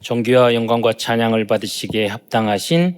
존귀와 영광과 찬양을 받으시기에 합당하신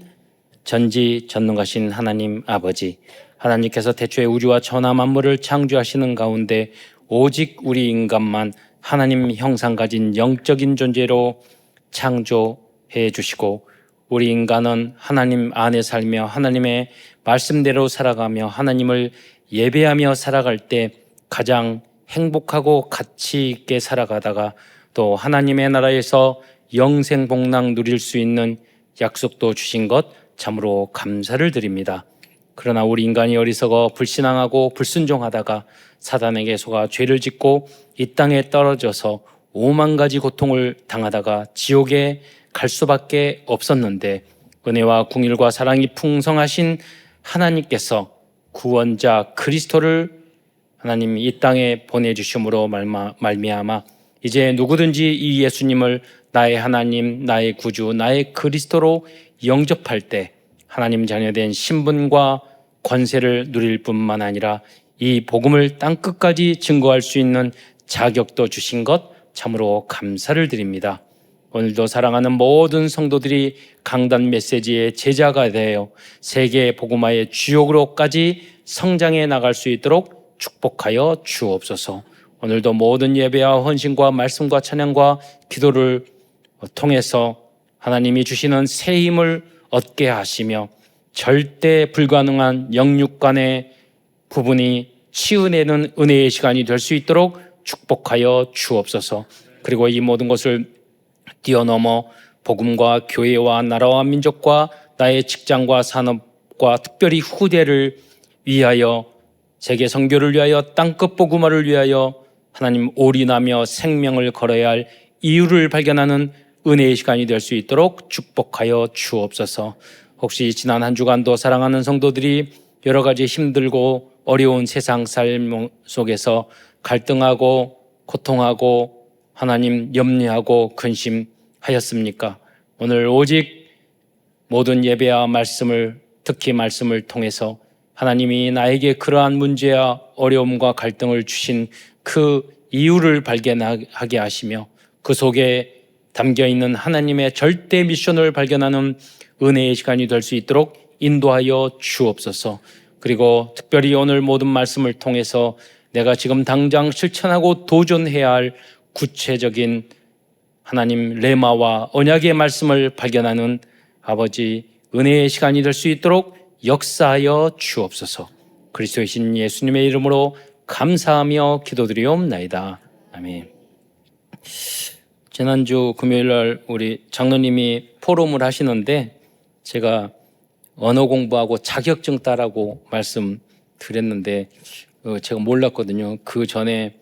전지전능하신 하나님 아버지, 하나님께서 태초에 우주와 천하 만물을 창조하시는 가운데 오직 우리 인간만 하나님 형상 가진 영적인 존재로 창조해 주시고, 우리 인간은 하나님 안에 살며 하나님의 말씀대로 살아가며 하나님을 예배하며 살아갈 때 가장 행복하고 가치 있게 살아가다가 또 하나님의 나라에서 영생복락 누릴 수 있는 약속도 주신 것 참으로 감사를 드립니다. 그러나 우리 인간이 어리석어 불신앙하고 불순종하다가 사단에게 속아 죄를 짓고 이 땅에 떨어져서 5만 가지 고통을 당하다가 지옥에 갈 수밖에 없었는데, 은혜와 긍휼과 사랑이 풍성하신 하나님께서 구원자 그리스도를 하나님 이 땅에 보내주심으로 말미암아 이제 누구든지 이 예수님을 나의 하나님, 나의 구주, 나의 그리스도로 영접할 때 하나님 자녀된 신분과 권세를 누릴 뿐만 아니라 이 복음을 땅끝까지 증거할 수 있는 자격도 주신 것 참으로 감사를 드립니다. 오늘도 사랑하는 모든 성도들이 강단 메시지의 제자가 되어 세계 복음화의 주역으로까지 성장해 나갈 수 있도록 축복하여 주옵소서. 오늘도 모든 예배와 헌신과 말씀과 찬양과 기도를 통해서 하나님이 주시는 새 힘을 얻게 하시며 절대 불가능한 영육 간의 부분이 치유내는 은혜의 시간이 될 수 있도록 축복하여 주옵소서. 그리고 이 모든 것을 뛰어넘어 복음과 교회와 나라와 민족과 나의 직장과 산업과 특별히 후대를 위하여, 세계 선교를 위하여, 땅끝 복음화를 위하여 하나님 올인하며 생명을 걸어야 할 이유를 발견하는 은혜의 시간이 될 수 있도록 축복하여 주옵소서. 혹시 지난 한 주간도 사랑하는 성도들이 여러 가지 힘들고 어려운 세상 삶 속에서 갈등하고 고통하고 하나님 염려하고 근심하였습니까? 오늘 오직 모든 예배와 말씀을, 특히 말씀을 통해서 하나님이 나에게 그러한 문제와 어려움과 갈등을 주신 그 이유를 발견하게 하시며 그 속에 담겨있는 하나님의 절대 미션을 발견하는 은혜의 시간이 될 수 있도록 인도하여 주옵소서. 그리고 특별히 오늘 모든 말씀을 통해서 내가 지금 당장 실천하고 도전해야 할 구체적인 하나님 레마와 언약의 말씀을 발견하는 아버지 은혜의 시간이 될 수 있도록 역사하여 주옵소서. 그리스도의 신 예수님의 이름으로 감사하며 기도드리옵나이다. 아멘. 지난주 금요일날 우리 장로님이 포럼을 하시는데 제가 언어 공부하고 자격증 따라고 말씀드렸는데 제가 몰랐거든요. 그 전에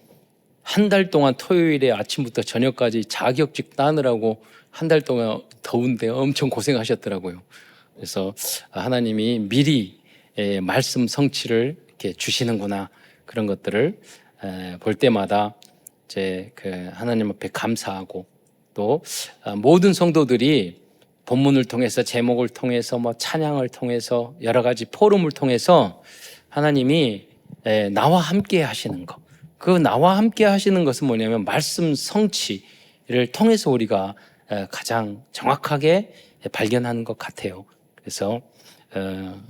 한 달 동안 토요일에 아침부터 저녁까지 자격증 따느라고 한 달 동안 더운데 엄청 고생하셨더라고요. 그래서 하나님이 미리 말씀 성취를 이렇게 주시는구나, 그런 것들을 볼 때마다 이제 그 하나님 앞에 감사하고, 또 모든 성도들이 본문을 통해서, 제목을 통해서, 뭐 찬양을 통해서, 여러 가지 포럼을 통해서 하나님이 나와 함께 하시는 것, 그 나와 함께 하시는 것은 뭐냐면 말씀 성취를 통해서 우리가 가장 정확하게 발견하는 것 같아요. 그래서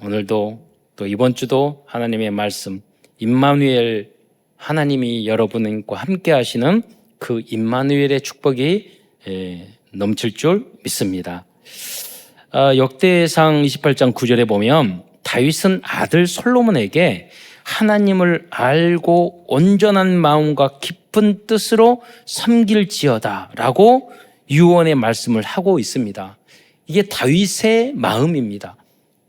오늘도 또 이번 주도 하나님의 말씀, 임마누엘, 하나님이 여러분과 함께 하시는 그 임마누엘의 축복이 넘칠 줄 믿습니다. 역대상 28장 9절에 보면 다윗은 아들 솔로몬에게 하나님을 알고 온전한 마음과 깊은 뜻으로 섬길지어다 라고 유언의 말씀을 하고 있습니다. 이게 다윗의 마음입니다.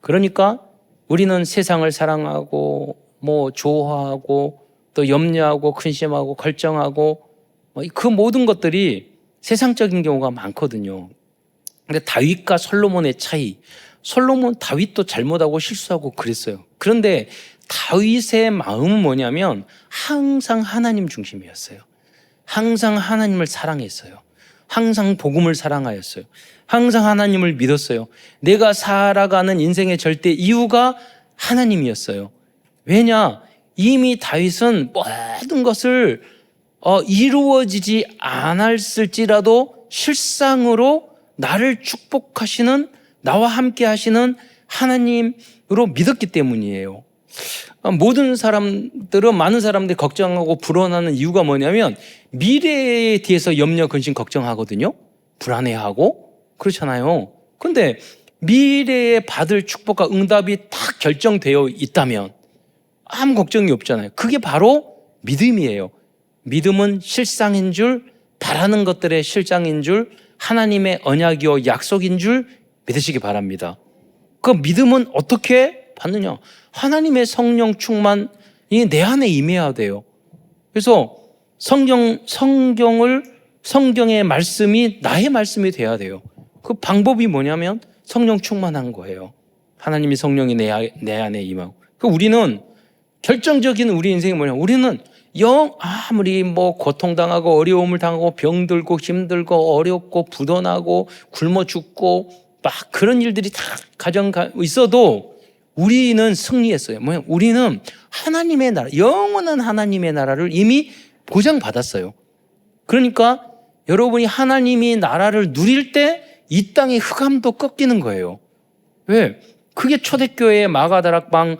그러니까 우리는 세상을 사랑하고 뭐 좋아하고 또 염려하고 근심하고 걱정하고 그 모든 것들이 세상적인 경우가 많거든요. 근데 다윗과 솔로몬의 차이, 다윗도 잘못하고 실수하고 그랬어요. 그런데 다윗의 마음은 뭐냐면 항상 하나님 중심이었어요. 항상 하나님을 사랑했어요. 항상 복음을 사랑하였어요. 항상 하나님을 믿었어요. 내가 살아가는 인생의 절대 이유가 하나님이었어요. 왜냐? 이미 다윗은 모든 것을 이루어지지 않았을지라도 실상으로 나를 축복하시는, 나와 함께 하시는 하나님으로 믿었기 때문이에요. 모든 사람들은, 많은 사람들이 걱정하고 불안하는 이유가 뭐냐면 미래에 대해서 염려, 근심, 걱정하거든요. 불안해하고 그렇잖아요. 근데 미래에 받을 축복과 응답이 딱 결정되어 있다면 아무 걱정이 없잖아요. 그게 바로 믿음이에요. 믿음은 실상인 줄, 바라는 것들의 실상인 줄, 하나님의 언약이요 약속인 줄 믿으시기 바랍니다. 그 믿음은 어떻게 받느냐? 하나님의 성령 충만이 내 안에 임해야 돼요. 그래서 성경의 말씀이 나의 말씀이 돼야 돼요. 그 방법이 뭐냐면 성령 충만한 거예요. 하나님의 성령이 내 안에 임하고. 우리는 결정적인 우리 인생이 뭐냐? 우리는 아무리 고통당하고 어려움을 당하고 병들고 힘들고 어렵고 부도나고 굶어 죽고 막 그런 일들이 다 있어도 우리는 승리했어요. 우리는 하나님의 나라, 영원한 하나님의 나라를 이미 보장받았어요. 그러니까 여러분이 하나님이 나라를 누릴 때 이 땅의 흑암도 꺾이는 거예요. 왜? 그게 초대교회의 마가다락방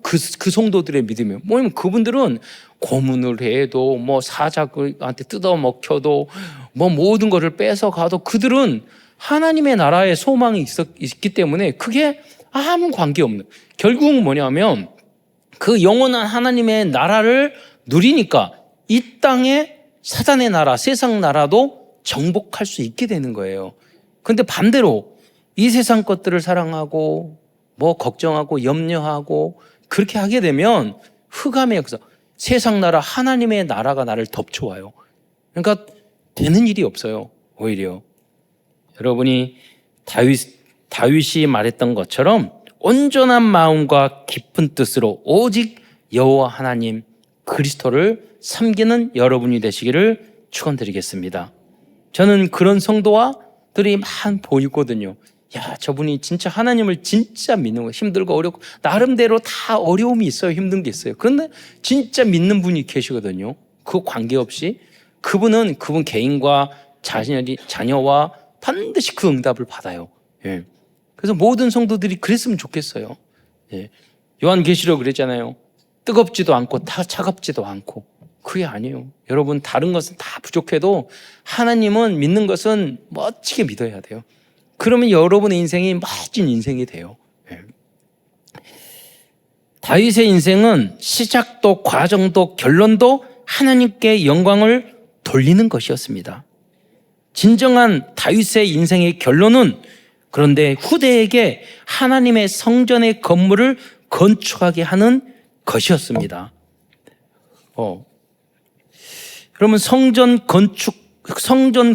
그 성도들의 믿음이에요. 뭐냐면 그분들은 고문을 해도 사자한테 뜯어먹혀도 모든 것을 뺏어가도 그들은 하나님의 나라에 소망이 있기 때문에 그게 아무 관계없는, 결국은 뭐냐면 그 영원한 하나님의 나라를 누리니까 이 땅에 사단의 나라, 세상 나라도 정복할 수 있게 되는 거예요. 근데 반대로 이 세상 것들을 사랑하고 걱정하고 염려하고 그렇게 하게 되면 흑암의 역사, 세상 나라, 하나님의 나라가 나를 덮쳐와요. 그러니까 되는 일이 없어요. 오히려 여러분이 다윗이 말했던 것처럼 온전한 마음과 깊은 뜻으로 오직 여호와 하나님 그리스도를 섬기는 여러분이 되시기를 축원드리겠습니다. 저는 그런 성도들이 많이 보이거든요. 야, 저분이 진짜 하나님을 진짜 믿는 거예요. 힘들고 어렵고 나름대로 다 어려움이 있어요. 힘든 게 있어요. 그런데 진짜 믿는 분이 계시거든요. 그 관계없이 그분 개인과 자녀와 반드시 그 응답을 받아요. 예. 그래서 모든 성도들이 그랬으면 좋겠어요. 예. 요한계시록 그랬잖아요. 뜨겁지도 않고 다 차갑지도 않고. 그게 아니에요. 여러분, 다른 것은 다 부족해도 하나님은 믿는 것은 멋지게 믿어야 돼요. 그러면 여러분의 인생이 멋진 인생이 돼요. 예. 다윗의 인생은 시작도 과정도 결론도 하나님께 영광을 돌리는 것이었습니다. 진정한 다윗의 인생의 결론은 그런데 후대에게 하나님의 성전의 건물을 건축하게 하는 것이었습니다. 그러면 성전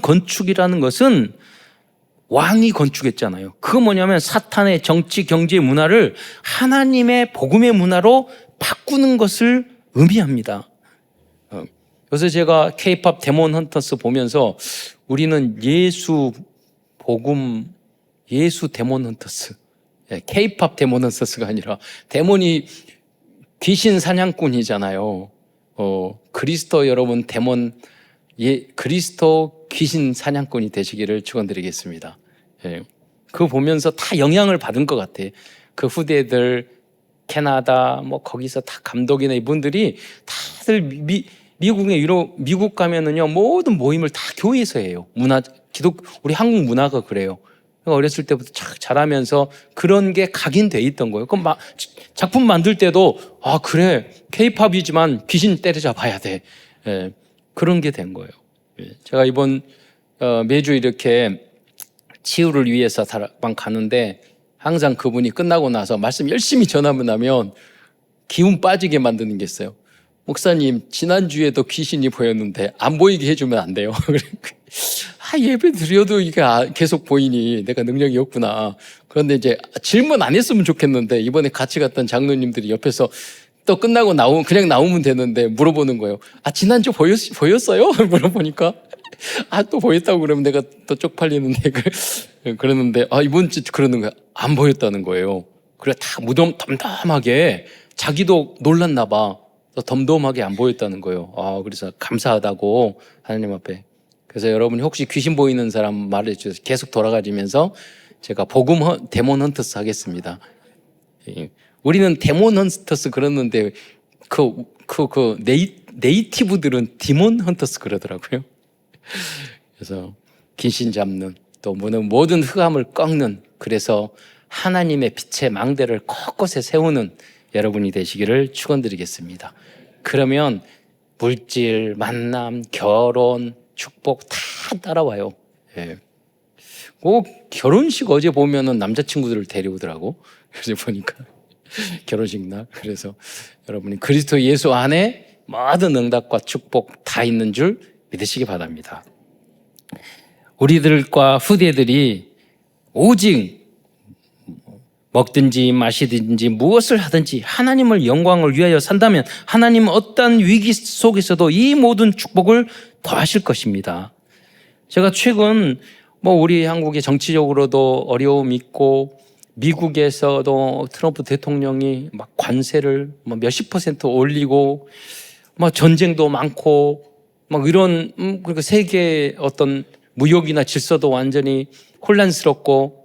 건축이라는 것은 왕이 건축했잖아요. 그거 뭐냐면 사탄의 정치, 경제 문화를 하나님의 복음의 문화로 바꾸는 것을 의미합니다. 그래서 제가 K-팝 데몬 헌터스 보면서 우리는 예수 데몬 헌터스, K-팝 데몬 헌터스가 아니라 데몬이 귀신 사냥꾼이잖아요. 그리스도 여러분 그리스도 귀신 사냥꾼이 되시기를 축원드리겠습니다. 예. 그거 보면서 다 영향을 받은 것 같아요. 그 후대들 캐나다 거기서 다 감독이나 이분들이 다들 미국 가면은요 모든 모임을 다 교회에서 해요. 우리 한국 문화가 그래요. 어렸을 때부터 자라면서 그런 게 각인돼 있던 거예요. 그럼 작품 만들 때도 그래 K-팝이지만 귀신 때려잡아야 돼. 예. 그런 게 된 거예요. 제가 이번 매주 이렇게 치유를 위해서 다락방 가는데 항상 그분이 끝나고 나서 말씀 열심히 전하면 나면 기운 빠지게 만드는 게 있어요. 목사님, 지난주에도 귀신이 보였는데 안 보이게 해주면 안 돼요. 예배 드려도 이게 계속 보이니 내가 능력이 없구나. 그런데 이제 질문 안 했으면 좋겠는데 이번에 같이 갔던 장로님들이 옆에서 또 끝나고 그냥 나오면 되는데 물어보는 거예요. 지난주 보였어요? 물어보니까 또 보였다고 그러면 내가 또 쪽팔리는데 그러는데 이번 주 그러는 거야. 안 보였다는 거예요. 그래 다 덤덤하게 자기도 놀랐나 봐. 덤덤하게 안 보였다는 거예요. 그래서 감사하다고 하나님 앞에. 그래서 여러분이 혹시 귀신 보이는 사람 말해주셔서 계속 돌아가시면서 제가 데몬 헌터스 하겠습니다. 우리는 데몬 헌터스 그러는데 네이티브들은 디몬 헌터스 그러더라고요. 그래서 귀신 잡는 또 모든 흑암을 꺾는, 그래서 하나님의 빛의 망대를 곳곳에 세우는 여러분이 되시기를 축원드리겠습니다. 그러면 물질, 만남, 결혼, 축복 다 따라와요. 예. 결혼식 어제 보면은 남자친구들을 데려오더라고. 그래서 보니까 결혼식 날. 그래서 여러분이 그리스도 예수 안에 모든 응답과 축복 다 있는 줄 믿으시기 바랍니다. 우리들과 후대들이 오직 먹든지 마시든지 무엇을 하든지 하나님을 영광을 위하여 산다면 하나님은 어떤 위기 속에서도 이 모든 축복을 더하실 것입니다. 제가 최근 우리 한국의 정치적으로도 어려움이 있고 미국에서도 트럼프 대통령이 막 관세를 몇십 % 올리고 전쟁도 많고 이런 그러니까 세계 어떤 무역이나 질서도 완전히 혼란스럽고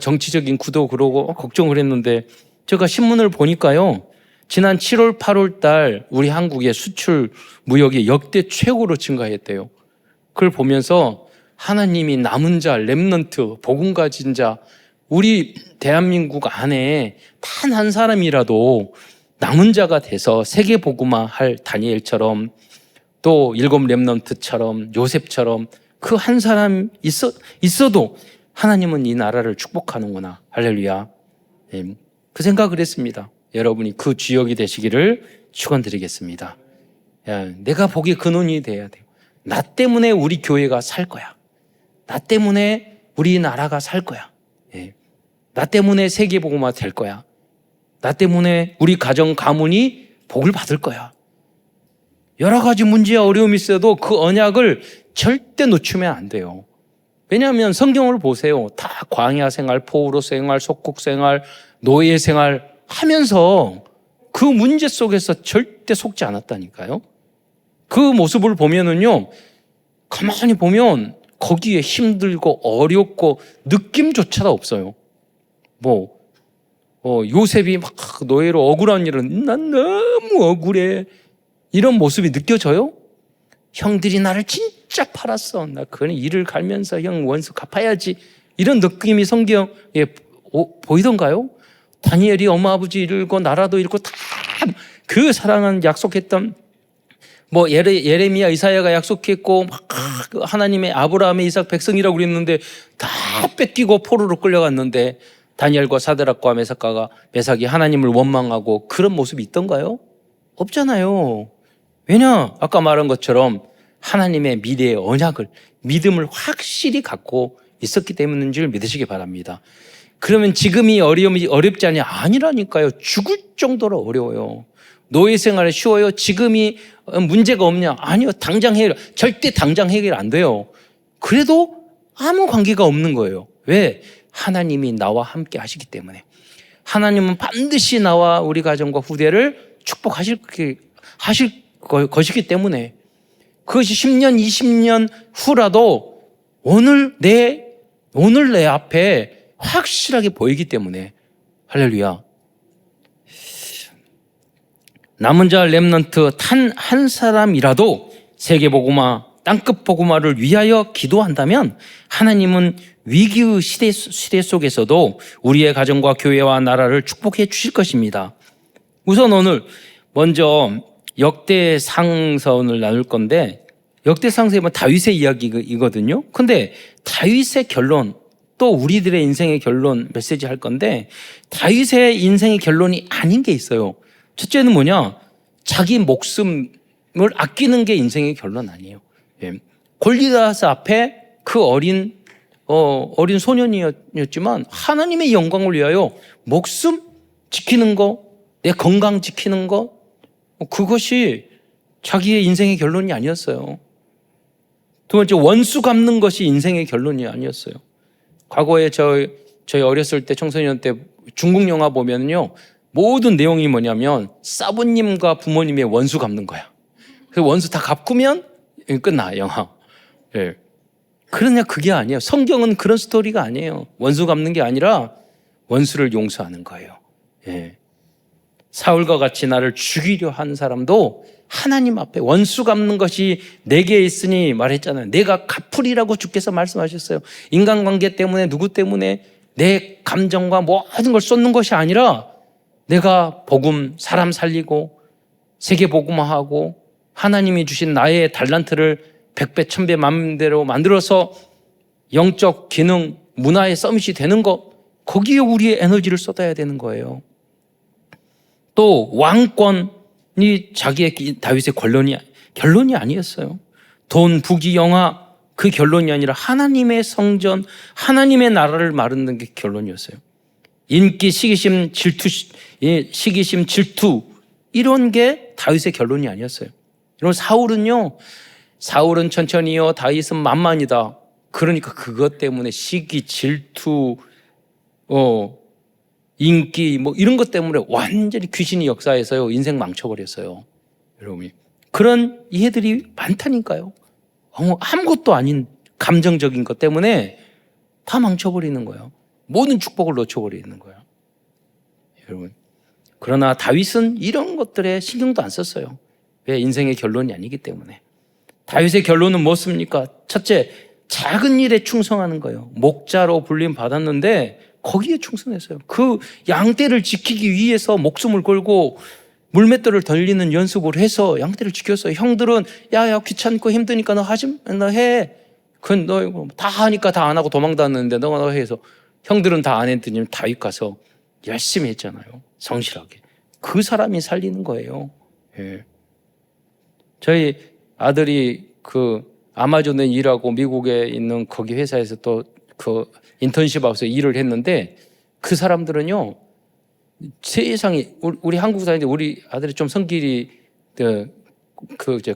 정치적인 구도 그러고 걱정을 했는데 제가 신문을 보니까요. 지난 7월, 8월 달 우리 한국의 수출 무역이 역대 최고로 증가했대요. 그걸 보면서 하나님이 남은 자, 렘넌트, 복음 가진 자, 우리 대한민국 안에 단 한 사람이라도 남은 자가 돼서 세계 복음화 할 다니엘처럼 또 7 렘넌트처럼 요셉처럼 그 한 사람 있어도 하나님은 이 나라를 축복하는구나. 할렐루야. 그 생각을 했습니다. 여러분이 그 주역이 되시기를 축원드리겠습니다. 내가 복의 근원이 돼야 돼요. 나 때문에 우리 교회가 살 거야. 나 때문에 우리 나라가 살 거야. 나 때문에 세계복음화 될 거야. 나 때문에 우리 가정 가문이 복을 받을 거야. 여러 가지 문제와 어려움이 있어도 그 언약을 절대 놓치면 안 돼요. 왜냐하면 성경을 보세요. 다 광야 생활, 포로 생활, 속국 생활, 노예 생활 하면서 그 문제 속에서 절대 속지 않았다니까요. 그 모습을 보면은요, 가만히 보면 거기에 힘들고 어렵고 느낌조차도 없어요. 요셉이 막 노예로 억울한 일은 난 너무 억울해. 이런 모습이 느껴져요? 형들이 나를 진짜 팔았어. 나 그건 이를 갈면서 형 원수 갚아야지. 이런 느낌이 성경에 보이던가요? 다니엘이 엄마 아버지 잃고 나라도 잃고 다 그 사랑은 약속했던 예레미야 이사야가 약속했고 막 하나님의 아브라함의 이삭 백성이라고 그랬는데 다 뺏기고 포로로 끌려갔는데 다니엘과 사드락과 메삭이 하나님을 원망하고 그런 모습이 있던가요? 없잖아요. 왜냐? 아까 말한 것처럼 하나님의 미래의 언약을, 믿음을 확실히 갖고 있었기 때문인 줄 믿으시기 바랍니다. 그러면 지금이 어렵지 않냐? 아니라니까요. 죽을 정도로 어려워요. 노예 생활이 쉬워요? 지금이 문제가 없냐? 아니요. 절대 당장 해결 안 돼요. 그래도 아무 관계가 없는 거예요. 왜? 하나님이 나와 함께 하시기 때문에. 하나님은 반드시 나와 우리 가정과 후대를 축복하실 것이기 때문에 그것이 10년, 20년 후라도 오늘 내 앞에 확실하게 보이기 때문에 할렐루야. 남은 자 렘넌트 단 한 사람이라도 세계복음화, 땅끝 복음화를 위하여 기도한다면 하나님은 위기의 시대 속에서도 우리의 가정과 교회와 나라를 축복해 주실 것입니다. 우선 오늘 먼저 역대상서를 나눌 건데 역대상서에 보면 다윗의 이야기이거든요. 근데 다윗의 결론, 또 우리들의 인생의 결론 메시지 할 건데 다윗의 인생의 결론이 아닌 게 있어요. 첫째는 뭐냐? 자기 목숨을 아끼는 게 인생의 결론 아니에요. 골리앗 앞에 그 어린 소년이었지만 하나님의 영광을 위하여 목숨 지키는 거, 내 건강 지키는 거, 그것이 자기의 인생의 결론이 아니었어요. 두 번째, 원수 갚는 것이 인생의 결론이 아니었어요. 과거에 저희 어렸을 때 청소년 때 중국 영화 보면요, 모든 내용이 뭐냐면 사부님과 부모님의 원수 갚는 거야. 그래서 원수 다 갚으면 끝나 영화. 예. 그러냐 그게 아니에요. 성경은 그런 스토리가 아니에요. 원수 갚는 게 아니라 원수를 용서하는 거예요. 예. 사울과 같이 나를 죽이려 한 사람도 하나님 앞에 원수 갚는 것이 내게 있으니 말했잖아요. 내가 갚으리라고 주께서 말씀하셨어요. 인간관계 때문에 누구 때문에 내 감정과 모든 걸 쏟는 것이 아니라 내가 복음, 사람 살리고 세계 복음화하고 하나님이 주신 나의 달란트를 100배, 1000배 마음대로 만들어서 영적 기능, 문화의 서밋이 되는 것, 거기에 우리의 에너지를 쏟아야 되는 거예요. 또 왕권이 자기의 다윗의 결론이 아니었어요. 돈, 부귀, 영화 그 결론이 아니라 하나님의 성전, 하나님의 나라를 마르는 게 결론이었어요. 인기, 시기심, 질투 이런 게 다윗의 결론이 아니었어요. 여러분 사울은 천천히요, 다윗은 만만이다. 그러니까 그것 때문에 시기, 질투, 인기 뭐 이런 것 때문에 완전히 귀신이 역사해서요 인생 망쳐버렸어요. 여러분이 그런 이해들이 많다니까요. 아무것도 아닌 감정적인 것 때문에 다 망쳐버리는 거예요. 모든 축복을 놓쳐버리는 거예요. 여러분, 그러나 다윗은 이런 것들에 신경도 안 썼어요. 왜? 인생의 결론이 아니기 때문에. 다윗의 결론은 무엇입니까? 첫째, 작은 일에 충성하는 거예요. 목자로 불림 받았는데 거기에 충성했어요. 그 양떼를 지키기 위해서 목숨을 걸고 물맷돌을 던리는 연습을 해서 양떼를 지켰어요. 형들은 야 귀찮고 힘드니까 너 해. 그건 너 다 하니까 다 안 하고 도망다녔는데 너 해서 형들은 다 안 했더니 다윗 가서 열심히 했잖아요. 성실하게. 그 사람이 살리는 거예요. 예. 저희 아들이 그 아마존에 일하고 미국에 있는 거기 회사에서 또 그 인턴십 하우스에 일을 했는데 그 사람들은요 세상에 우리 한국 사람인데 우리 아들이 좀 성질이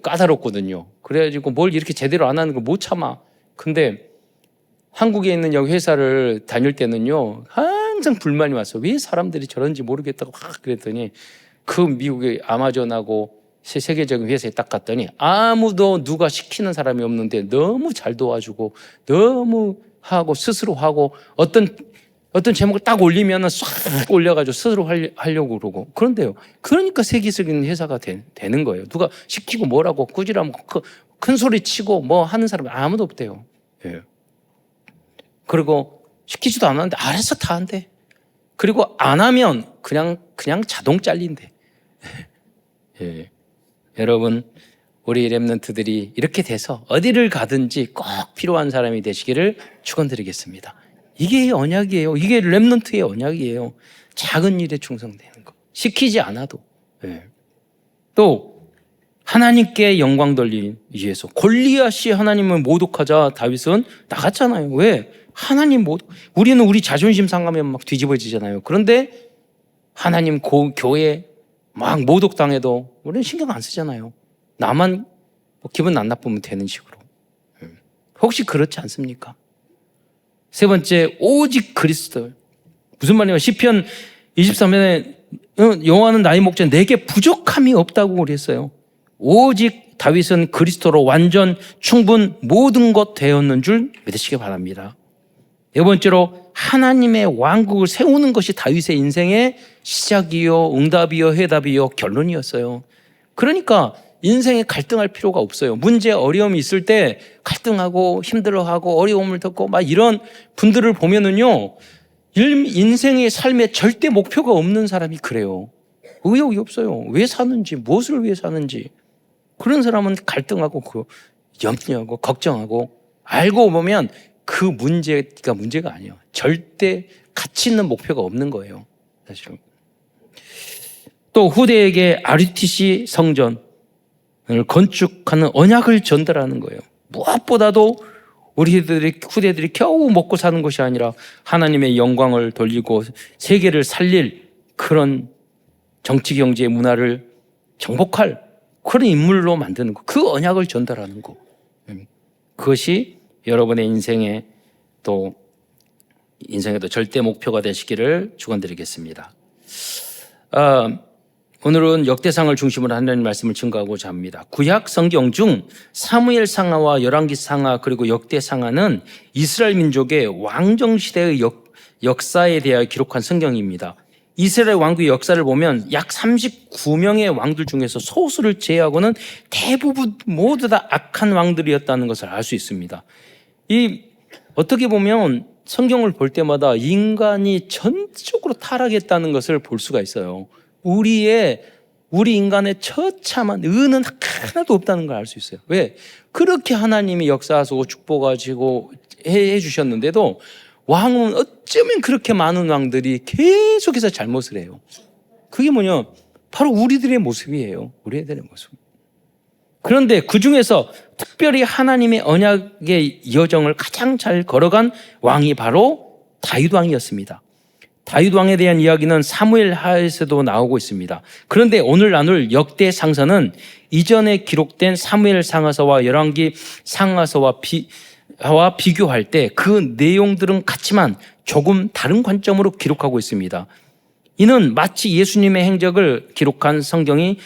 까다롭거든요. 그래가지고 뭘 이렇게 제대로 안 하는 걸 못 참아. 근데 한국에 있는 여기 회사를 다닐 때는요 항상 불만이 왔어. 왜 사람들이 저런지 모르겠다고 막 그랬더니 그 미국의 아마존하고 세계적인 회사에 딱 갔더니 아무도 누가 시키는 사람이 없는데 너무 잘 도와주고 너무 하고 스스로 하고 어떤 제목을 딱 올리면은 싹 올려가지고 스스로 하려고 그러고 그런데요. 그러니까 세계적인 회사가 되는 거예요. 누가 시키고 뭐라고 꾸지람고 큰 소리 치고 뭐 하는 사람이 아무도 없대요. 예. 그리고 시키지도 않았는데 알아서 다 한대. 그리고 안 하면 그냥 자동 잘린대. 예. 여러분, 우리 렘넌트들이 이렇게 돼서 어디를 가든지 꼭 필요한 사람이 되시기를 축원드리겠습니다. 이게 언약이에요. 이게 렘넌트의 언약이에요. 작은 일에 충성되는 거. 시키지 않아도. 네. 또 하나님께 영광 돌리기 위해서 골리앗이 하나님을 모독하자 다윗은 나갔잖아요. 왜? 하나님 우리는 우리 자존심 상하면 막 뒤집어지잖아요. 그런데 하나님 교회 막 모독당해도 우리는 신경 안 쓰잖아요. 나만 기분 안 나쁘면 되는 식으로. 혹시 그렇지 않습니까? 세 번째, 오직 그리스도. 무슨 말이냐면 시편 23편에 여호와는 나의 목자 내게 부족함이 없다고 그랬어요. 오직 다윗은 그리스도로 완전 충분 모든 것 되었는 줄 믿으시기 바랍니다. 네 번째로 하나님의 왕국을 세우는 것이 다윗의 인생의 시작이요 응답이요 해답이요 결론이었어요. 그러니까 인생에 갈등할 필요가 없어요. 문제 어려움이 있을 때 갈등하고 힘들어하고 어려움을 겪고 막 이런 분들을 보면은요 인생의 삶에 절대 목표가 없는 사람이 그래요. 의욕이 없어요. 왜 사는지 무엇을 위해 사는지. 그런 사람은 갈등하고 염려하고 걱정하고 알고 보면 그 문제가 아니에요. 절대 가치 있는 목표가 없는 거예요. 사실은. 또 후대에게 RUTC 성전을 건축하는 언약을 전달하는 거예요. 무엇보다도 우리 후대들이 겨우 먹고 사는 것이 아니라 하나님의 영광을 돌리고 세계를 살릴 그런 정치, 경제, 문화를 정복할 그런 인물로 만드는 거. 그 언약을 전달하는 거. 그것이 여러분의 인생에도 절대 목표가 되시기를 축원드리겠습니다. 오늘은 역대상을 중심으로 하나님 말씀을 증거하고자 합니다. 구약 성경 중 사무엘상하와 열왕기상하 그리고 역대상하는 이스라엘 민족의 왕정시대의 역사에 대하여 기록한 성경입니다. 이스라엘 왕국의 역사를 보면 약 39명의 왕들 중에서 소수를 제외하고는 대부분 모두 다 악한 왕들이었다는 것을 알 수 있습니다. 어떻게 보면 성경을 볼 때마다 인간이 전적으로 타락했다는 것을 볼 수가 있어요. 우리 인간의 처참한 의는 하나도 없다는 걸 알 수 있어요. 왜? 그렇게 하나님이 역사하시고 축복하시고 해주셨는데도 왕은 어쩌면 그렇게 많은 왕들이 계속해서 잘못을 해요. 그게 뭐냐? 바로 우리들의 모습이에요. 우리들의 모습. 그런데 그 중에서 특별히 하나님의 언약의 여정을 가장 잘 걸어간 왕이 바로 다윗 왕이었습니다. 다윗 왕에 대한 이야기는 사무엘하에서도 나오고 있습니다. 그런데 오늘 나눌 역대 상서는 이전에 기록된 사무엘 상하서와 열왕기 상하서와 비교할 때 그 내용들은 같지만 조금 다른 관점으로 기록하고 있습니다. 이는 마치 예수님의 행적을 기록한 성경이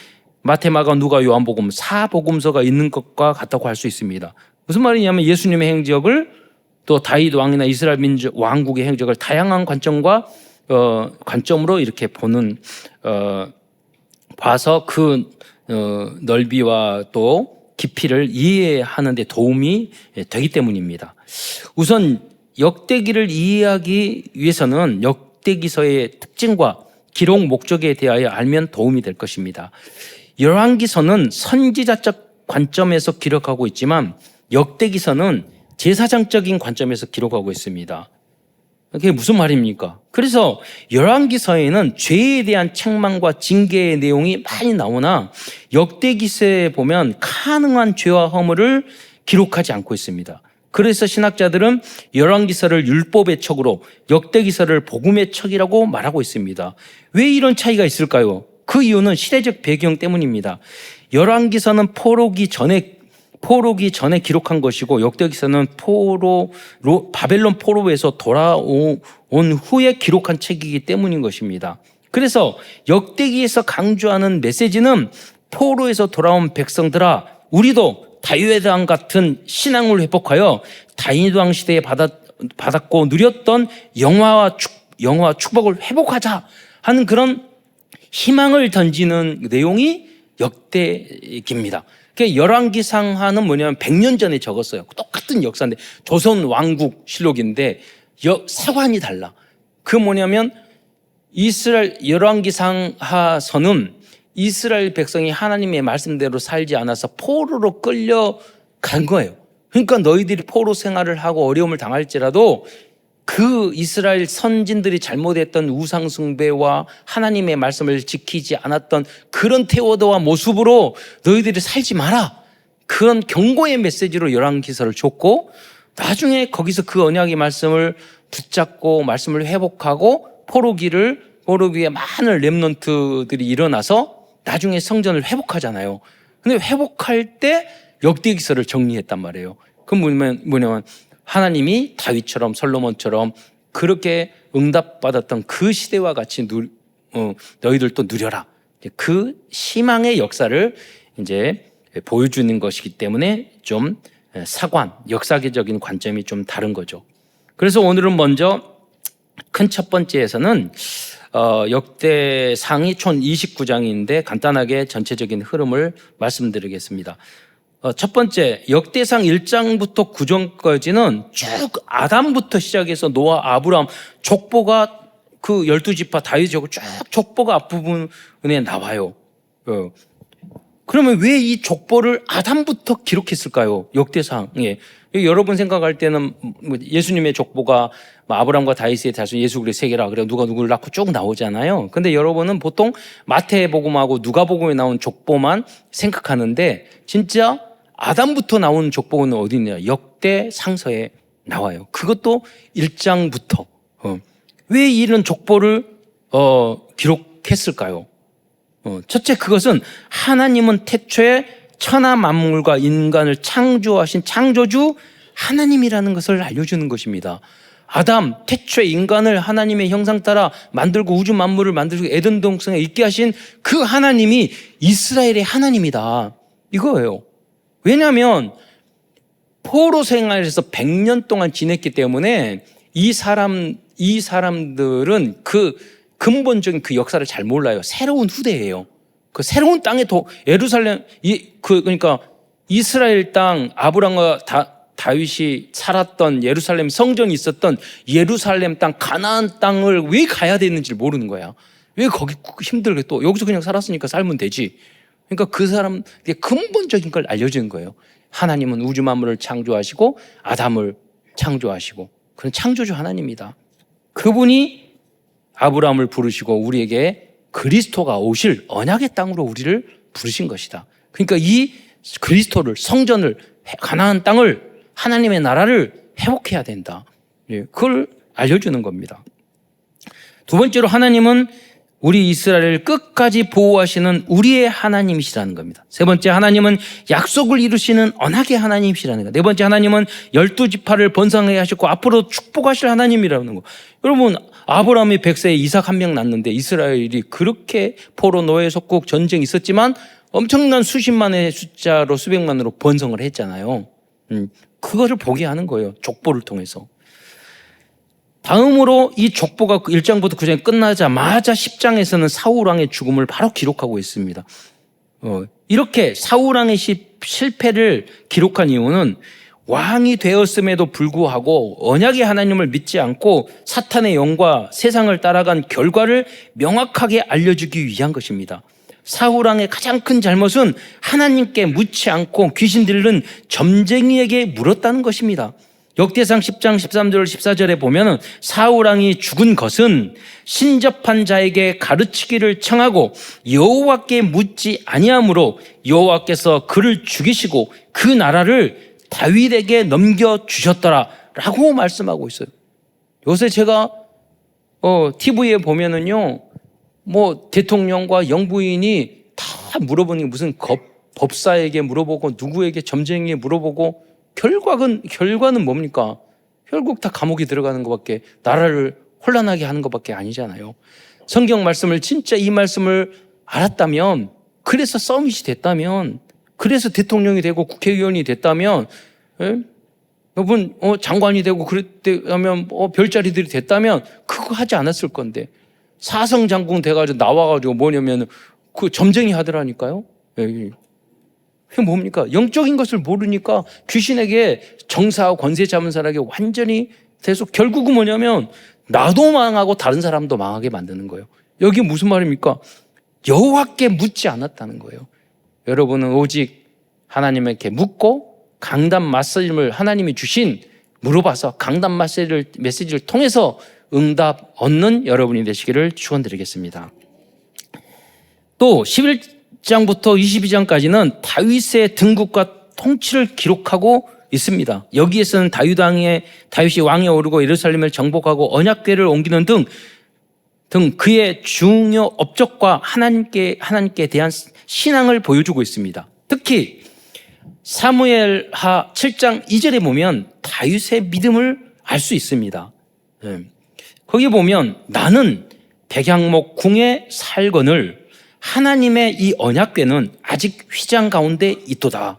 마태, 마가, 누가, 요한복음 4복음서가 있는 것과 같다고 할 수 있습니다. 무슨 말이냐면 예수님의 행적을 또 다윗 왕이나 이스라엘 민족 왕국의 행적을 다양한 관점으로 이렇게 봐서 그 넓이와 또 깊이를 이해하는 데 도움이 되기 때문입니다. 우선 역대기를 이해하기 위해서는 역대기서의 특징과 기록 목적에 대하여 알면 도움이 될 것입니다. 열왕기서는 선지자적 관점에서 기록하고 있지만 역대기서는 제사장적인 관점에서 기록하고 있습니다. 그게 무슨 말입니까? 그래서 열왕기서에는 죄에 대한 책망과 징계의 내용이 많이 나오나 역대기서에 보면 가능한 죄와 허물을 기록하지 않고 있습니다. 그래서 신학자들은 열왕기서를 율법의 척으로 역대기서를 복음의 척이라고 말하고 있습니다. 왜 이런 차이가 있을까요? 그 이유는 시대적 배경 때문입니다. 열왕기서는 포로기 전에 기록한 것이고 역대기서는 바벨론 포로에서 돌아온 후에 기록한 책이기 때문인 것입니다. 그래서 역대기에서 강조하는 메시지는 포로에서 돌아온 백성들아, 우리도 다윗 왕 같은 신앙을 회복하여 다윗 왕 시대에 받았고 누렸던 영화와 축복을 회복하자 하는 그런 희망을 던지는 내용이 역대기입니다. 열왕기상하는 뭐냐면 100년 전에 적었어요. 똑같은 역사인데 조선 왕국 실록인데 사관이 달라. 그 뭐냐면 열왕기상하서는 이스라엘 백성이 하나님의 말씀대로 살지 않아서 포로로 끌려간 거예요. 그러니까 너희들이 포로 생활을 하고 어려움을 당할지라도 그 이스라엘 선진들이 잘못했던 우상 숭배와 하나님의 말씀을 지키지 않았던 그런 태도와 모습으로 너희들이 살지 마라. 그런 경고의 메시지로 열왕기서를 줬고 나중에 거기서 그 언약의 말씀을 붙잡고 말씀을 회복하고 포로기에 많은 렘넌트들이 일어나서 나중에 성전을 회복하잖아요. 근데 회복할 때 역대기서를 정리했단 말이에요. 그럼 뭐냐면 하나님이 다윗처럼 솔로몬처럼 그렇게 응답받았던 그 시대와 같이 너희들도 누려라. 그 희망의 역사를 이제 보여주는 것이기 때문에 좀 역사계적인 관점이 좀 다른 거죠. 그래서 오늘은 먼저 큰 첫 번째에서는 역대상이 총 29장인데 간단하게 전체적인 흐름을 말씀드리겠습니다. 첫 번째, 역대상 1장부터 9장까지는 쭉 아담부터 시작해서 노아, 아브라함, 족보가 그 12지파 다윗이고 쭉 족보가 앞부분에 나와요. 그러면 왜 이 족보를 아담부터 기록했을까요? 역대상에. 여러분 생각할 때는 예수님의 족보가 아브라함과 다윗의 자손 예수 그리스도의 세계라 그래 누가 누구를 낳고 쭉 나오잖아요. 근데 여러분은 보통 마태복음하고 누가복음에 나온 족보만 생각하는데 진짜 아담부터 나온 족보는 어디 있냐? 역대상서에 나와요. 그것도 1장부터. 왜 이런 족보를 기록했을까요? 첫째, 그것은 하나님은 태초에 천하 만물과 인간을 창조하신 창조주 하나님이라는 것을 알려주는 것입니다. 아담, 태초에 인간을 하나님의 형상 따라 만들고 우주 만물을 만들고 에덴 동산에 있게 하신 그 하나님이 이스라엘의 하나님이다. 이거예요. 왜냐하면 포로 생활에서 100년 동안 지냈기 때문에 이 사람들은 그 근본적인 그 역사를 잘 몰라요. 새로운 후대예요. 그 새로운 땅에 예루살렘, 그러니까 이스라엘 땅, 아브라함과 다윗이 살았던 예루살렘 성전이 있었던 예루살렘 땅, 가나안 땅을 왜 가야 되는지 모르는 거야. 왜 거기 힘들게 또 여기서 그냥 살았으니까 살면 되지. 그러니까 그 사람의 근본적인 걸 알려주는 거예요. 하나님은 우주 만물을 창조하시고 아담을 창조하시고 그런 창조주 하나님이다. 그분이 아브라함을 부르시고 우리에게 그리스도가 오실 언약의 땅으로 우리를 부르신 것이다. 그러니까 이 그리스도를, 성전을, 가나안 땅을, 하나님의 나라를 회복해야 된다. 그걸 알려주는 겁니다. 두 번째로 하나님은 우리 이스라엘을 끝까지 보호하시는 우리의 하나님이시라는 겁니다. 세 번째, 하나님은 약속을 이루시는 언약의 하나님이시라는 거. 네 번째, 하나님은 12지파를 번성하게 하셨고 앞으로 축복하실 하나님이라는 거. 여러분, 아브라함이 100세에 이삭 한 명 낳는데 이스라엘이 그렇게 포로 노예 속국 전쟁이 있었지만 엄청난 수십만의 숫자로 수백만으로 번성을 했잖아요. 그거를 보게 하는 거예요. 족보를 통해서. 다음으로 이 족보가 1장부터 9장이 끝나자마자 10장에서는 사울왕의 죽음을 바로 기록하고 있습니다. 이렇게 사울왕의 실패를 기록한 이유는 왕이 되었음에도 불구하고 언약의 하나님을 믿지 않고 사탄의 영과 세상을 따라간 결과를 명확하게 알려주기 위한 것입니다. 사울왕의 가장 큰 잘못은 하나님께 묻지 않고 귀신 들린 점쟁이에게 물었다는 것입니다. 역대상 10장 13절 14절에 보면 사울왕이 죽은 것은 신접한 자에게 가르치기를 청하고 여호와께 묻지 아니하므로 여호와께서 그를 죽이시고 그 나라를 다윗에게 넘겨주셨더라라고 말씀하고 있어요. 요새 제가 TV에 보면은요, 대통령과 영부인이 다 물어보는 게 무슨 법사에게 물어보고 누구에게 점쟁이에 물어보고 결과는 뭡니까? 결국 다 감옥에 들어가는 것밖에, 나라를 혼란하게 하는 것밖에 아니잖아요. 성경 말씀을 진짜 이 말씀을 알았다면, 그래서 서밋이 됐다면, 그래서 대통령이 되고 국회의원이 됐다면, 여러분 장관이 되고 그랬다면 별자리들이 됐다면 그거 하지 않았을 건데 사성장군 돼가지고 나와가지고 뭐냐면 그 점쟁이 하더라니까요. 그게 뭡니까? 영적인 것을 모르니까 귀신에게 정사하고 권세 잡은 사람에게 완전히 돼서 결국은 뭐냐면 나도 망하고 다른 사람도 망하게 만드는 거예요. 여기 무슨 말입니까? 여호와께 묻지 않았다는 거예요. 여러분은 오직 하나님에게 묻고 강단 맞설림을 하나님이 주신 물어봐서 강단 메시지를 통해서 응답 얻는 여러분이 되시기를 축원드리겠습니다. 또 11장부터 22장까지는 다윗의 등극과 통치를 기록하고 있습니다. 여기에서는 다윗이 왕에 오르고 예루살렘을 정복하고 언약궤를 옮기는 등 그의 중요 업적과 하나님께 대한 신앙을 보여주고 있습니다. 특히 사무엘하 7장 2절에 보면 다윗의 믿음을 알 수 있습니다. 거기 보면 나는 백향목 궁에 살거늘 하나님의 이 언약궤는 아직 휘장 가운데 있도다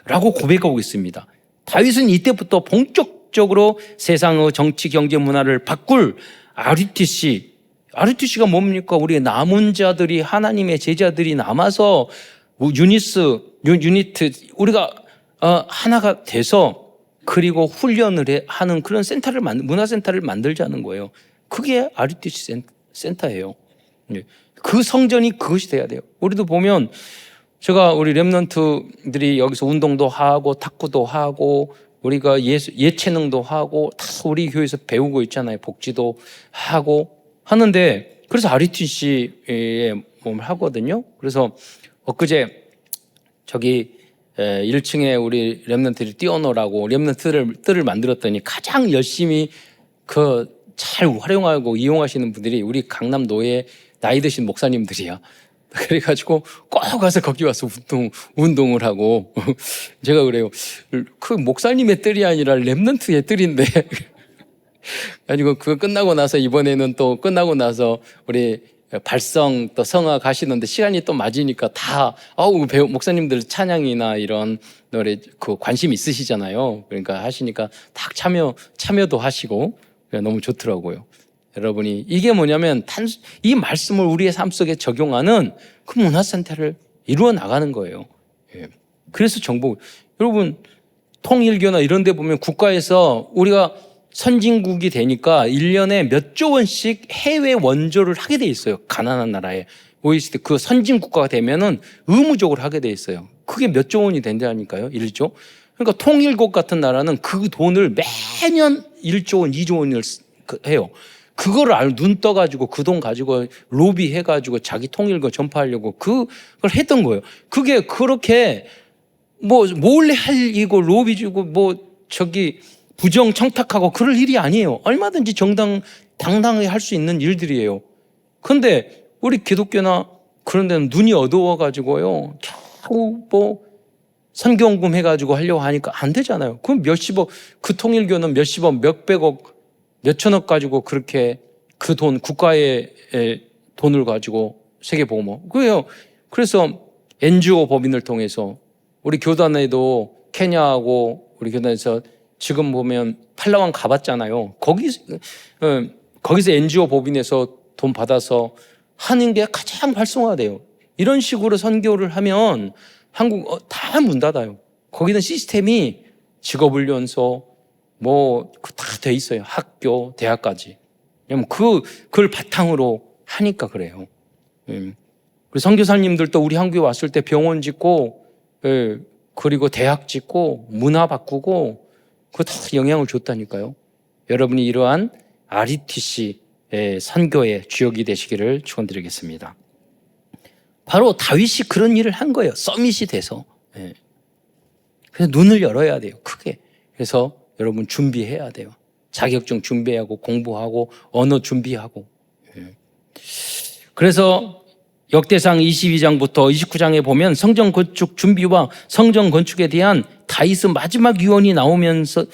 라고 고백하고 있습니다. 다윗은 이때부터 본격적으로 세상의 정치, 경제, 문화를 바꿀 RUTC가 뭡니까? 우리의 남은 자들이, 하나님의 제자들이 남아서 유니트 우리가 하나가 돼서 그리고 훈련을 하는 그런 문화센터를 만들자는 거예요. 그게 RUTC 센터예요. 그 성전이 그것이 돼야 돼요. 우리도 보면 우리 랩런트들이 여기서 운동도 하고 탁구도 하고 우리가 예체능도 하고 다 우리 교회에서 배우고 있잖아요. 복지도 하고 하는데 그래서 RUTC에 몸을 하거든요. 그래서 엊그제 1층에 우리 랩런트들이 뛰어노라고 랩런트를 만들었더니 가장 열심히 잘 활용하고 이용하시는 분들이 우리 강남 노예 나이 드신 목사님들이야. 그래가지고 꼭 가서 거기 와서 운동을 하고 제가 그래요. 그 목사님의 뜰이 아니라 랩런트의 뜰인데 가지고 그거 끝나고 나서 이번에는 또 끝나고 나서 우리 발성 또 성화 가시는데 시간이 또 맞으니까 다 목사님들 찬양이나 이런 노래 그 관심 있으시잖아요. 그러니까 하시니까 딱 참여도 하시고 너무 좋더라고요. 여러분이 이게 뭐냐면 이 말씀을 우리의 삶 속에 적용하는 그 문화센터를 이루어 나가는 거예요. 예. 그래서 여러분 통일교나 이런 데 보면 국가에서 우리가 선진국이 되니까 1년에 몇 조 원씩 해외 원조를 하게 돼 있어요. 가난한 나라에. OECD 그 선진국가가 되면은 의무적으로 하게 돼 있어요. 그게 몇 조 원이 된다니까요. 1조. 그러니까 통일국 같은 나라는 그 돈을 매년 1조 원, 2조 원을 해요. 그거를 눈 떠가지고 그 돈 가지고 로비해가지고 자기 통일교 전파하려고 그걸 했던 거예요. 그게 그렇게 몰래 할 일이고 로비 주고 부정 청탁하고 그럴 일이 아니에요. 얼마든지 당당하게 할 수 있는 일들이에요. 그런데 우리 기독교나 그런 데는 눈이 어두워가지고요. 겨우 선교헌금 해가지고 하려고 하니까 안 되잖아요. 그럼 몇십억, 그 통일교는 몇십억, 몇백억, 몇천억 가지고 그렇게 그 돈, 국가의 돈을 가지고 세계보험원. 그래서 NGO 법인을 통해서 우리 교단에도 케냐하고 우리 교단에서 지금 보면 팔라완 가봤잖아요. 거기서 NGO 법인에서 돈 받아서 하는 게 가장 활성화돼요. 이런 식으로 선교를 하면 한국 다 문 닫아요. 거기는 시스템이 직업훈련소 다 돼 있어요. 학교, 대학까지. 왜냐면 그걸 바탕으로 하니까 그래요. 그리고 선교사님들도 우리 한국에 왔을 때 병원 짓고, 그리고 대학 짓고, 문화 바꾸고, 그거 다 영향을 줬다니까요. 여러분이 이러한 RUTC의 선교의 주역이 되시기를 축원드리겠습니다. 바로 다윗이 그런 일을 한 거예요. 서밋이 돼서. 그래서 눈을 열어야 돼요. 크게. 그래서 여러분 준비해야 돼요. 자격증 준비하고 공부하고 언어 준비하고. 그래서 역대상 22장부터 29장에 보면 성전 건축 준비와 성전 건축에 대한 다윗의 마지막 유언이 나오면서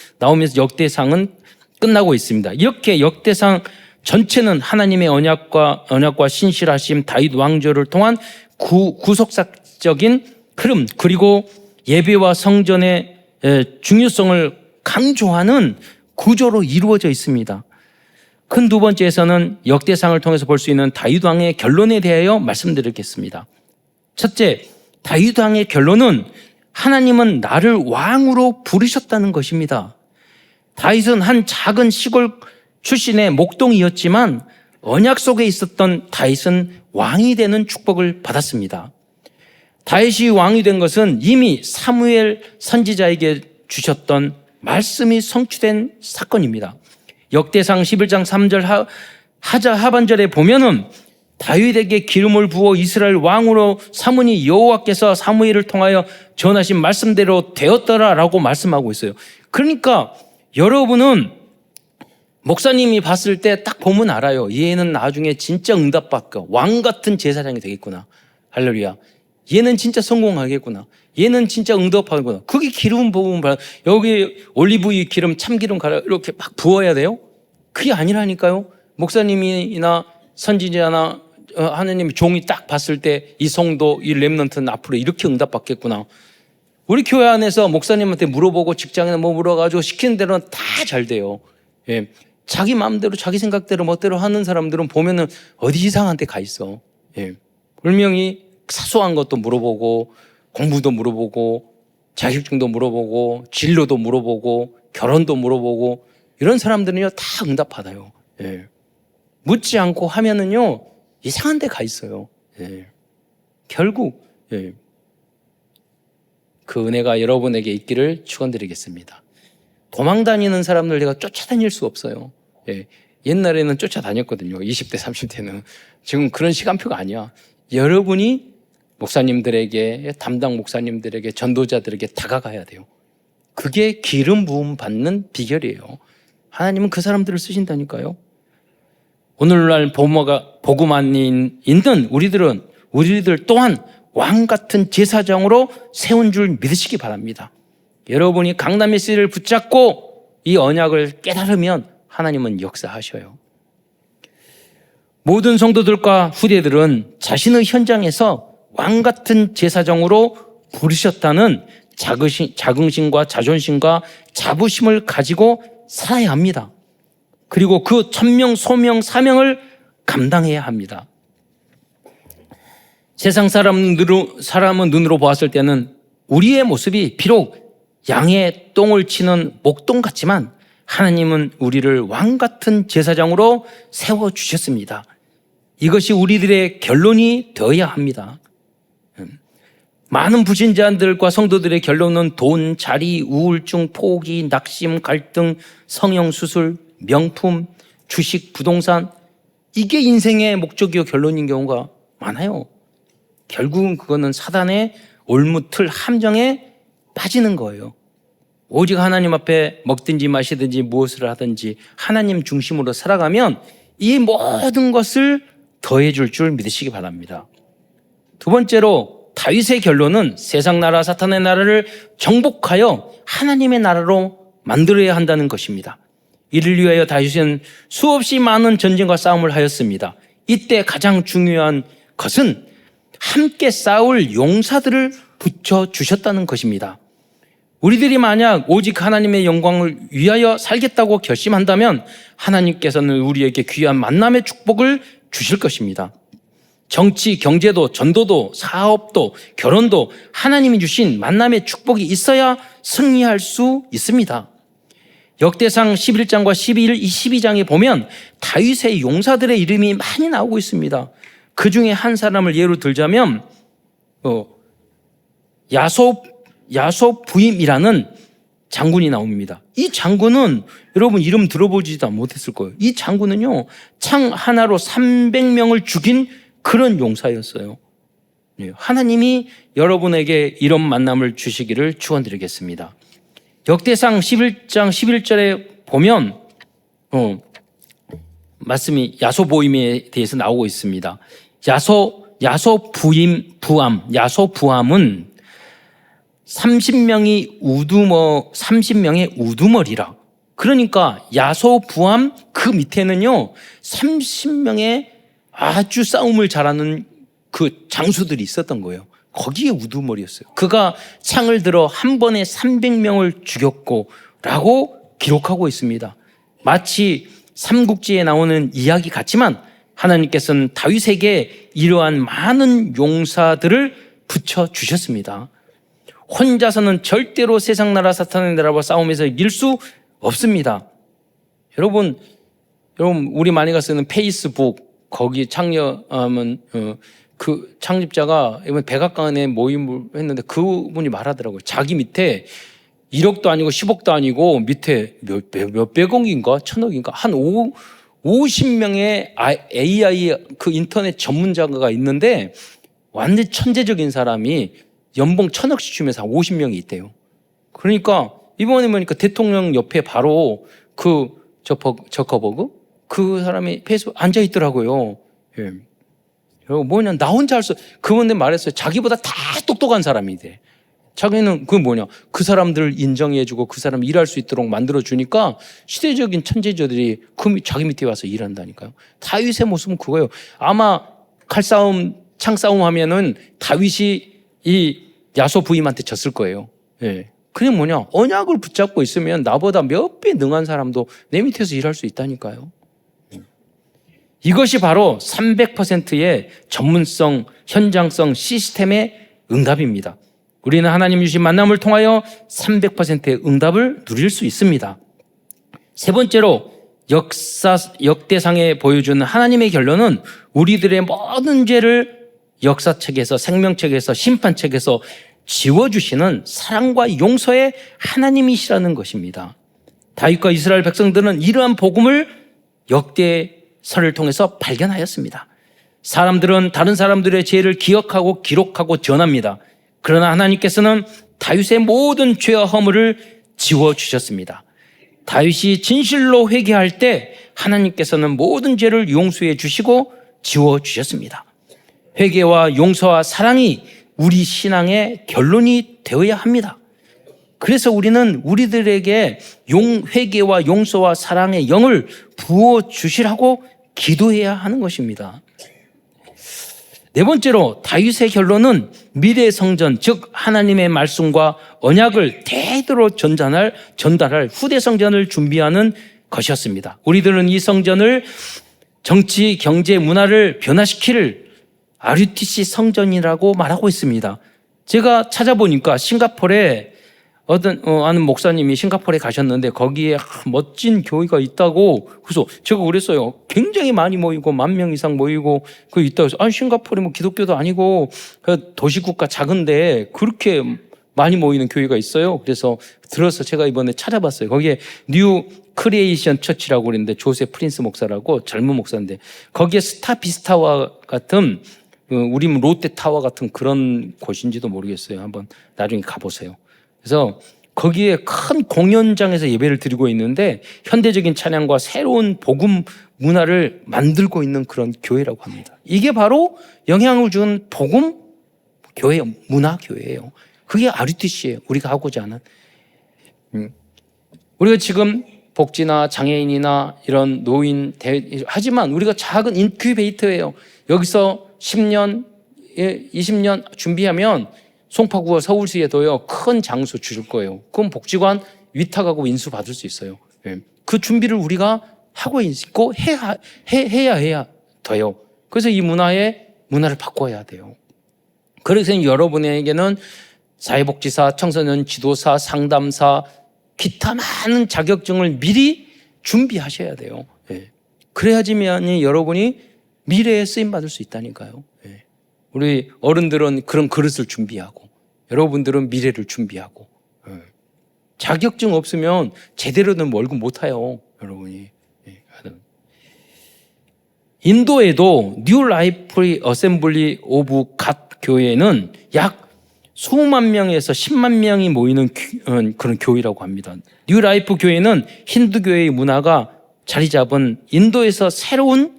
역대상은 끝나고 있습니다. 이렇게 역대상 전체는 하나님의 언약과 신실하심, 다윗 왕조를 통한 구속사적인 흐름, 그리고 예배와 성전의 중요성을 강조하는 구조로 이루어져 있습니다. 큰 두 번째에서는 역대상을 통해서 볼 수 있는 다윗 왕의 결론에 대하여 말씀드리겠습니다. 첫째, 다윗 왕의 결론은 하나님은 나를 왕으로 부르셨다는 것입니다. 다윗은 한 작은 시골 출신의 목동이었지만 언약 속에 있었던 다윗은 왕이 되는 축복을 받았습니다. 다윗이 왕이 된 것은 이미 사무엘 선지자에게 주셨던 말씀이 성취된 사건입니다. 역대상 11장 3절 하반절에 보면은 다윗에게 기름을 부어 이스라엘 왕으로 삼으니 여호와께서 사무엘을 통하여 전하신 말씀대로 되었더라라고 말씀하고 있어요. 그러니까 여러분은 목사님이 봤을 때 딱 보면 알아요. 얘는 나중에 진짜 응답받고 왕 같은 제사장이 되겠구나. 할렐루야. 얘는 진짜 성공하겠구나. 얘는 진짜 응답하겠구나. 그게 기름 부음 여기 올리브유 기름, 참기름 갈아 이렇게 막 부어야 돼요? 그게 아니라니까요. 목사님이나 선지자나 하나님의 종이 딱 봤을 때 이 성도, 이 렘넌트는 앞으로 이렇게 응답받겠구나. 우리 교회 안에서 목사님한테 물어보고 직장에 물어가지고 시키는 대로는 다 잘 돼요. 예. 자기 마음대로 자기 생각대로 멋대로 하는 사람들은 보면은 어디 이상한 데 가 있어. 예. 분명히 사소한 것도 물어보고 공부도 물어보고 자격증도 물어보고 진로도 물어보고 결혼도 물어보고 이런 사람들은요 다 응답받아요. 예. 묻지 않고 하면은요 이상한 데 가 있어요. 예. 결국 그 은혜가 여러분에게 있기를 축원드리겠습니다. 도망다니는 사람들 내가 쫓아다닐 수 없어요. 예. 옛날에는 쫓아다녔거든요. 20대, 30대는. 지금 그런 시간표가 아니야. 여러분이 목사님들에게, 담당 목사님들에게, 전도자들에게 다가가야 돼요. 그게 기름 부음 받는 비결이에요. 하나님은 그 사람들을 쓰신다니까요. 오늘날 복음 안에 있는 우리들 또한 왕 같은 제사장으로 세운 줄 믿으시기 바랍니다. 여러분이 강남의 씨를 붙잡고 이 언약을 깨달으면 하나님은 역사하셔요. 모든 성도들과 후대들은 자신의 현장에서 왕같은 제사장으로 부르셨다는 자긍심과 자존심과 자부심을 가지고 살아야 합니다. 그리고 그 천명, 소명, 사명을 감당해야 합니다. 세상 사람은 눈으로 보았을 때는 우리의 모습이 비록 양의 똥을 치는 목동 같지만 하나님은 우리를 왕같은 제사장으로 세워주셨습니다. 이것이 우리들의 결론이 되어야 합니다. 많은 불신자들과 성도들의 결론은 돈, 자리, 우울증, 포기, 낙심, 갈등, 성형수술, 명품, 주식, 부동산, 이게 인생의 목적이요 결론인 경우가 많아요. 결국은 그거는 사단의 올무틀 함정에 빠지는 거예요. 오직 하나님 앞에 먹든지 마시든지 무엇을 하든지 하나님 중심으로 살아가면 이 모든 것을 더해줄 줄 믿으시기 바랍니다. 두 번째로 다윗의 결론은 세상 나라 사탄의 나라를 정복하여 하나님의 나라로 만들어야 한다는 것입니다. 이를 위하여 다윗은 수없이 많은 전쟁과 싸움을 하였습니다. 이때 가장 중요한 것은 함께 싸울 용사들을 붙여주셨다는 것입니다. 우리들이 만약 오직 하나님의 영광을 위하여 살겠다고 결심한다면 하나님께서는 우리에게 귀한 만남의 축복을 주실 것입니다. 정치, 경제도, 전도도, 사업도, 결혼도 하나님이 주신 만남의 축복이 있어야 승리할 수 있습니다. 역대상 11장과 12장에 보면 다윗의 용사들의 이름이 많이 나오고 있습니다. 그 중에 한 사람을 예로 들자면 야소부임이라는 장군이 나옵니다. 이 장군은 여러분 이름 들어보지도 못했을 거예요. 이 장군은요 창 하나로 300명을 죽인 그런 용사였어요. 하나님이 여러분에게 이런 만남을 주시기를 축원드리겠습니다. 역대상 11장 11절에 보면 말씀이 야소보임에 대해서 나오고 있습니다. 야소부함은 30명의 우두머리라. 그러니까 야소부함 그 밑에는요 30명의 아주 싸움을 잘하는 그 장수들이 있었던 거예요. 거기에 우두머리였어요. 그가 창을 들어 한 번에 300명을 죽였고 라고 기록하고 있습니다. 마치 삼국지에 나오는 이야기 같지만 하나님께서는 다윗에게 이러한 많은 용사들을 붙여주셨습니다. 혼자서는 절대로 세상 나라 사탄의 나라와 싸움에서 이길 수 없습니다. 여러분 우리 많이 쓰는 페이스북 거기 창녀하면 그 창립자가 백악관에 모임을 했는데 그분이 말하더라고요. 자기 밑에 1억도 아니고 10억도 아니고 밑에 몇백억인가 천억인가 한 50명의 AI 그 인터넷 전문자가 있는데 완전 천재적인 사람이 연봉 1,000억씩 주면서 한 50명이 있대요. 그러니까 이번에 보니까 대통령 옆에 바로 그 저커버그 그 사람이 페이스북 앉아 있더라고요. 예. 뭐냐 나 혼자 할 수 그분한테 말했어요. 자기보다 다 똑똑한 사람이 돼. 자기는 그 사람들을 인정해주고 그 사람 일할 수 있도록 만들어주니까 시대적인 천재자들이 자기 밑에 와서 일한다니까요. 다윗의 모습은 그거예요. 아마 칼싸움, 창싸움 하면은 다윗이 이 야소부임한테 졌을 거예요. 예. 그냥 언약을 붙잡고 있으면 나보다 몇 배 능한 사람도 내 밑에서 일할 수 있다니까요. 이것이 바로 300%의 전문성, 현장성 시스템의 응답입니다. 우리는 하나님 주신 만남을 통하여 300%의 응답을 누릴 수 있습니다. 세 번째로 역대상에 보여주는 하나님의 결론은 우리들의 모든 죄를 역사책에서 생명책에서 심판책에서 지워주시는 사랑과 용서의 하나님이시라는 것입니다. 다윗과 이스라엘 백성들은 이러한 복음을 역대서를 통해서 발견하였습니다. 사람들은 다른 사람들의 죄를 기억하고 기록하고 전합니다. 그러나 하나님께서는 다윗의 모든 죄와 허물을 지워주셨습니다. 다윗이 진실로 회개할 때 하나님께서는 모든 죄를 용서해 주시고 지워주셨습니다. 회개와 용서와 사랑이 우리 신앙의 결론이 되어야 합니다. 그래서 우리는 우리들에게 회개와 용서와 사랑의 영을 부어주시라고 기도해야 하는 것입니다. 네 번째로 다윗의 결론은 미래의 성전, 즉 하나님의 말씀과 언약을 대대로 전달할 후대 성전을 준비하는 것이었습니다. 우리들은 이 성전을 정치, 경제, 문화를 변화시킬 RUTC 성전이라고 말하고 있습니다. 제가 찾아보니까 싱가포르에 아는 목사님이 싱가포르에 가셨는데 거기에 멋진 교회가 있다고. 그래서 제가 그랬어요. 굉장히 많이 모이고 10,000명 이상 모이고 그 있다고 해서 싱가포르 뭐 기독교도 아니고 도시국가 작은데 그렇게 많이 모이는 교회가 있어요. 그래서 들어서 제가 이번에 찾아봤어요. 거기에 뉴 크리에이션 처치라고 그랬는데 조세 프린스 목사라고 젊은 목사인데 거기에 스타비스타와 같은 우리 롯데타워 같은 그런 곳인지도 모르겠어요. 한번 나중에 가보세요. 그래서 거기에 큰 공연장에서 예배를 드리고 있는데 현대적인 찬양과 새로운 복음 문화를 만들고 있는 그런 교회라고 합니다. 이게 바로 영향을 준 복음 교회, 문화 교회예요. 그게 RUTC예요. 우리가 하고자 하는. 우리가 지금 복지나 장애인이나 이런 노인, 하지만 우리가 작은 인큐베이터예요. 여기서 10년, 20년 준비하면 송파구와 서울시에도요 큰 장소 주실 거예요. 그럼 복지관 위탁하고 인수 받을 수 있어요. 그 준비를 우리가 하고 있고 해야 돼요. 그래서 이 문화를 바꿔야 돼요. 그래서 여러분에게는 사회복지사, 청소년 지도사, 상담사, 기타 많은 자격증을 미리 준비하셔야 돼요. 그래야지만 여러분이 미래에 쓰임 받을 수 있다니까요. 우리 어른들은 그런 그릇을 준비하고 여러분들은 미래를 준비하고. 자격증 없으면 제대로는 월급 못 타요. 여러분이. 인도에도 뉴 라이프 어셈블리 오브 갓 교회는 약 수만 명에서 10만 명이 모이는 그런 교회라고 합니다. 뉴 라이프 교회는 힌두교의 문화가 자리 잡은 인도에서 새로운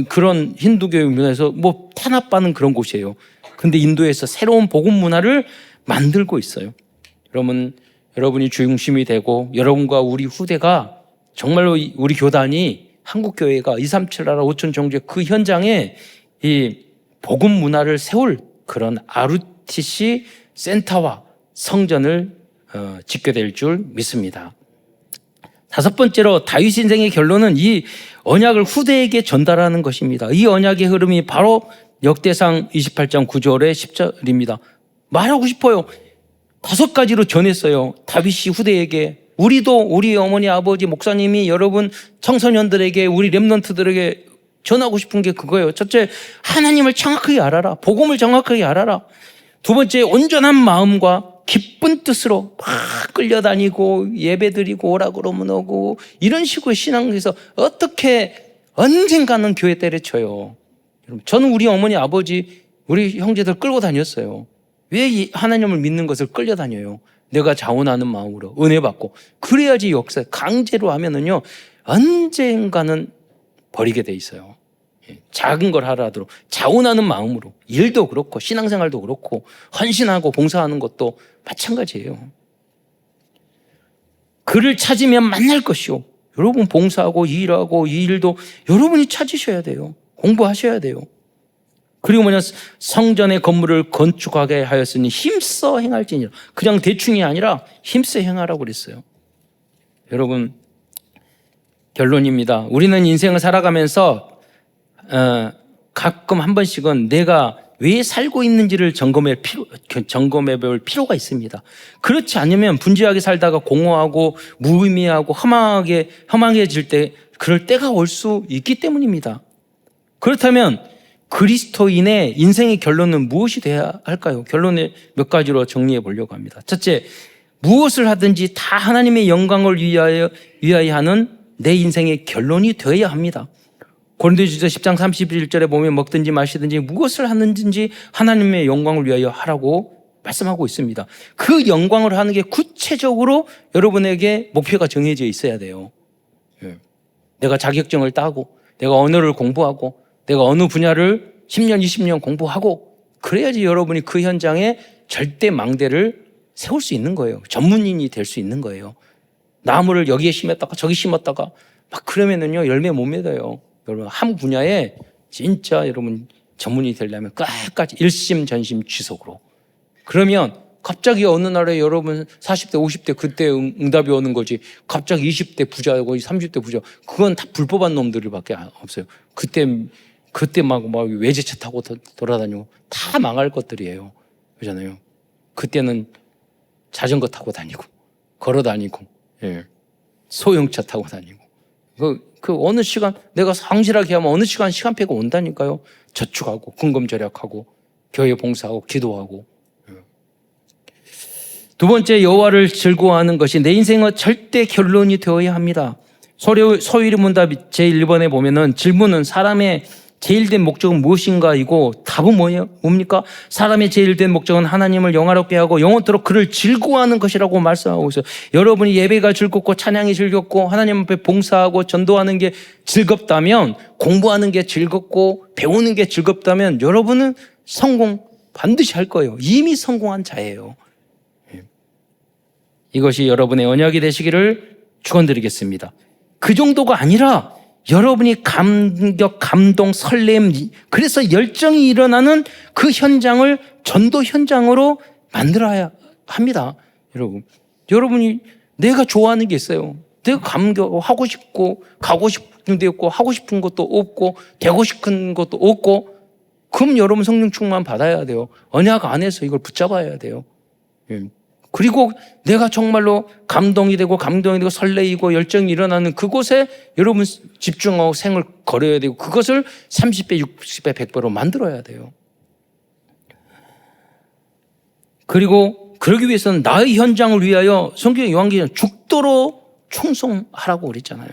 그런 힌두교의 문화에서 탄압받는 그런 곳이에요. 근데 인도에서 새로운 복음 문화를 만들고 있어요. 여러분이 중심이 되고 여러분과 우리 후대가 정말로 우리 교단이 한국교회가 237 나라 5천 종족 그 현장에 이 복음 문화를 세울 그런 RUTC 센터와 성전을 짓게 될 줄 믿습니다. 다섯 번째로 다윗 인생의 결론은 이 언약을 후대에게 전달하는 것입니다. 이 언약의 흐름이 바로 역대상 28장 9절의 10절입니다. 말하고 싶어요. 5가지로 전했어요. 다윗이 후대에게. 우리도 우리 어머니, 아버지, 목사님이 여러분 청소년들에게 우리 렘넌트들에게 전하고 싶은 게 그거예요. 첫째, 하나님을 정확하게 알아라. 복음을 정확하게 알아라. 두 번째, 온전한 마음과 기쁜 뜻으로 막 끌려다니고 예배드리고 오라 그러면 오고 이런 식으로 신앙에서 어떻게 언젠가는 교회 때려쳐요. 저는 우리 어머니, 아버지, 우리 형제들 끌고 다녔어요. 왜 하나님을 믿는 것을 끌려다녀요? 내가 자원하는 마음으로 은혜 받고. 그래야지 역사 강제로 하면은요 언젠가는 버리게 돼 있어요. 작은 걸 하라도 자원하는 마음으로 일도 그렇고 신앙생활도 그렇고 헌신하고 봉사하는 것도 마찬가지예요. 그를 찾으면 만날 것이요. 여러분 봉사하고 일하고 이 일도 여러분이 찾으셔야 돼요. 공부하셔야 돼요. 그리고 성전의 건물을 건축하게 하였으니 힘써 행할지니라. 그냥 대충이 아니라 힘써 행하라고 그랬어요. 여러분 결론입니다. 우리는 인생을 살아가면서 가끔 한 번씩은 내가 왜 살고 있는지를 점검해 볼 필요가 있습니다. 그렇지 않으면 분주하게 살다가 공허하고 무의미하고 허망해질 때 그럴 때가 올 수 있기 때문입니다. 그렇다면 그리스도인의 인생의 결론은 무엇이 돼야 할까요? 결론을 몇 가지로 정리해 보려고 합니다. 첫째, 무엇을 하든지 다 하나님의 영광을 위하여 하는 내 인생의 결론이 되어야 합니다. 고린도전서 10장 31절에 보면 먹든지 마시든지 무엇을 하는지 하나님의 영광을 위하여 하라고 말씀하고 있습니다. 그 영광을 하는 게 구체적으로 여러분에게 목표가 정해져 있어야 돼요. 내가 자격증을 따고 내가 언어를 공부하고 내가 어느 분야를 10년, 20년 공부하고 그래야지 여러분이 그 현장에 절대 망대를 세울 수 있는 거예요. 전문인이 될 수 있는 거예요. 나무를 여기에 심었다가 저기 심었다가 막 그러면은요, 열매 못 맺어요. 여러분, 한 분야에 진짜 여러분 전문이 되려면 끝까지 일심전심 지속으로. 그러면 갑자기 어느 날에 여러분 40대, 50대 그때 응답이 오는 거지. 갑자기 20대 부자고 30대 부자. 그건 다 불법한 놈들밖에 없어요. 그때 막 외제차 타고 돌아다니고 다 망할 것들이에요. 그렇잖아요. 그때는 자전거 타고 다니고, 걸어 다니고, 예. 소형차 타고 다니고. 그 어느 시간, 내가 성실하게 하면 어느 시간표가 온다니까요. 저축하고, 금금 절약하고, 교회 봉사하고, 기도하고. 두 번째, 여호와를 즐거워하는 것이 내 인생의 절대 결론이 되어야 합니다. 소위리 문답 제1번에 보면은 질문은 사람의 제일된 목적은 무엇인가 이고 답은 뭡니까? 사람의 제일된 목적은 하나님을 영화롭게 하고 영원토록 그를 즐거워하는 것이라고 말씀하고 있어요. 여러분이 예배가 즐겁고 찬양이 즐겁고 하나님 앞에 봉사하고 전도하는 게 즐겁다면, 공부하는 게 즐겁고 배우는 게 즐겁다면 여러분은 성공 반드시 할 거예요. 이미 성공한 자예요. 이것이 여러분의 언약이 되시기를 축원드리겠습니다. 그 정도가 아니라 여러분이 감격, 감동, 설렘, 그래서 열정이 일어나는 그 현장을 전도 현장으로 만들어야 합니다. 여러분이 내가 좋아하는 게 있어요. 내가 감격하고 싶고 가고 싶은 데 없고 하고 싶은 것도 없고 되고 싶은 것도 없고, 그럼 여러분 성령 충만 받아야 돼요. 언약 안에서 이걸 붙잡아야 돼요. 그리고 내가 정말로 감동이 되고 설레이고 열정이 일어나는 그곳에 여러분 집중하고 생을 걸어야 되고, 그것을 30배, 60배, 100배로 만들어야 돼요. 그리고 그러기 위해서는 나의 현장을 위하여 성경 요한계시록 죽도록 충성하라고 그랬잖아요.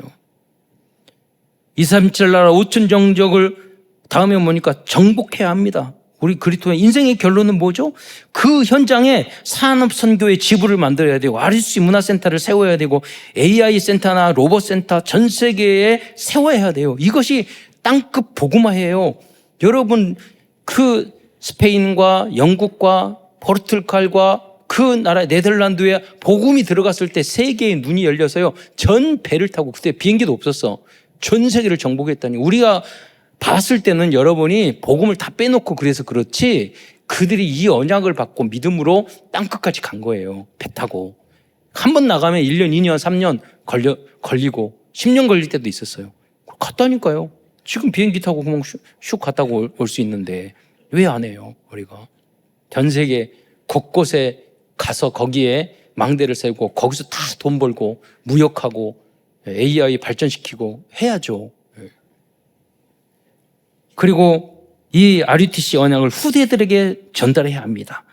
2, 3, 7 나라 5천 정적을 다음에 뭐니까 정복해야 합니다. 우리 그리스도의 인생의 결론은 뭐죠? 그 현장에 산업선교의 지부를 만들어야 되고, RUC 문화센터를 세워야 되고, AI 센터나 로봇 센터 전 세계에 세워야 돼요. 이것이 땅끝 복음화예요. 여러분, 그 스페인과 영국과 포르투갈과 그 나라 네덜란드에 복음이 들어갔을 때 세계의 눈이 열려서요, 전 배를 타고, 그때 비행기도 없었어. 전 세계를 정복했다니. 우리가 봤을 때는 여러분이 복음을 다 빼놓고 그래서 그렇지, 그들이 이 언약을 받고 믿음으로 땅끝까지 간 거예요. 배 타고. 한 번 나가면 1년, 2년, 3년 걸리고 10년 걸릴 때도 있었어요. 갔다니까요. 지금 비행기 타고 그냥 슉 갔다 올 수 있는데 왜 안 해요, 우리가? 전 세계 곳곳에 가서 거기에 망대를 세우고 거기서 다 돈 벌고 무역하고 AI 발전시키고 해야죠. 그리고 이 RUTC 언약을 후대들에게 전달해야 합니다.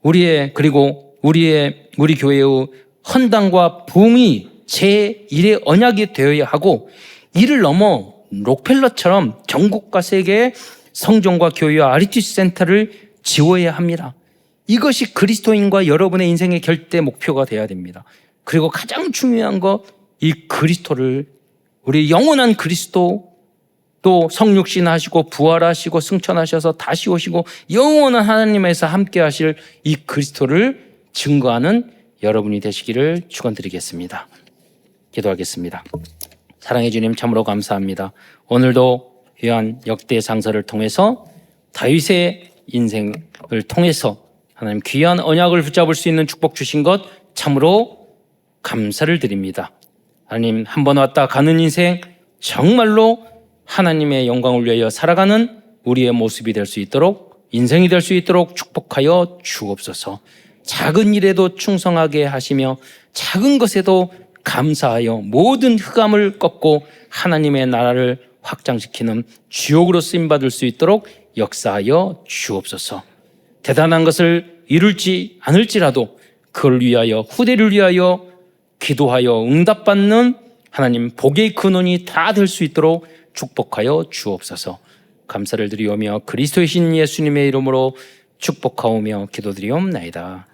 우리 교회의 헌당과 부흥이 제1의 언약이 되어야 하고, 이를 넘어 록펠러처럼 전국과 세계의 성전과 교회와 RUTC 센터를 지어야 합니다. 이것이 그리스도인과 여러분의 인생의 결대 목표가 되어야 됩니다. 그리고 가장 중요한 거, 이 그리스도를, 우리 영원한 그리스도, 또 성육신 하시고 부활하시고 승천하셔서 다시 오시고 영원한 하나님에서 함께 하실 이 그리스도를 증거하는 여러분이 되시기를 축원드리겠습니다. 기도하겠습니다. 사랑해 주님, 참으로 감사합니다. 오늘도 귀한 역대상서를 통해서 다윗의 인생을 통해서 하나님 귀한 언약을 붙잡을 수 있는 축복 주신 것 참으로 감사를 드립니다. 하나님, 한 번 왔다 가는 인생 정말로 하나님의 영광을 위하여 살아가는 우리의 모습이 될 수 있도록, 인생이 될 수 있도록 축복하여 주옵소서. 작은 일에도 충성하게 하시며 작은 것에도 감사하여 모든 흑암을 꺾고 하나님의 나라를 확장시키는 주역으로 쓰임받을 수 있도록 역사하여 주옵소서. 대단한 것을 이룰지 않을지라도 그걸 위하여, 후대를 위하여 기도하여 응답받는 하나님 복의 근원이 다 될 수 있도록 축복하여 주옵소서. 감사를 드리오며 그리스도의 신 예수님의 이름으로 축복하오며 기도드리옵나이다.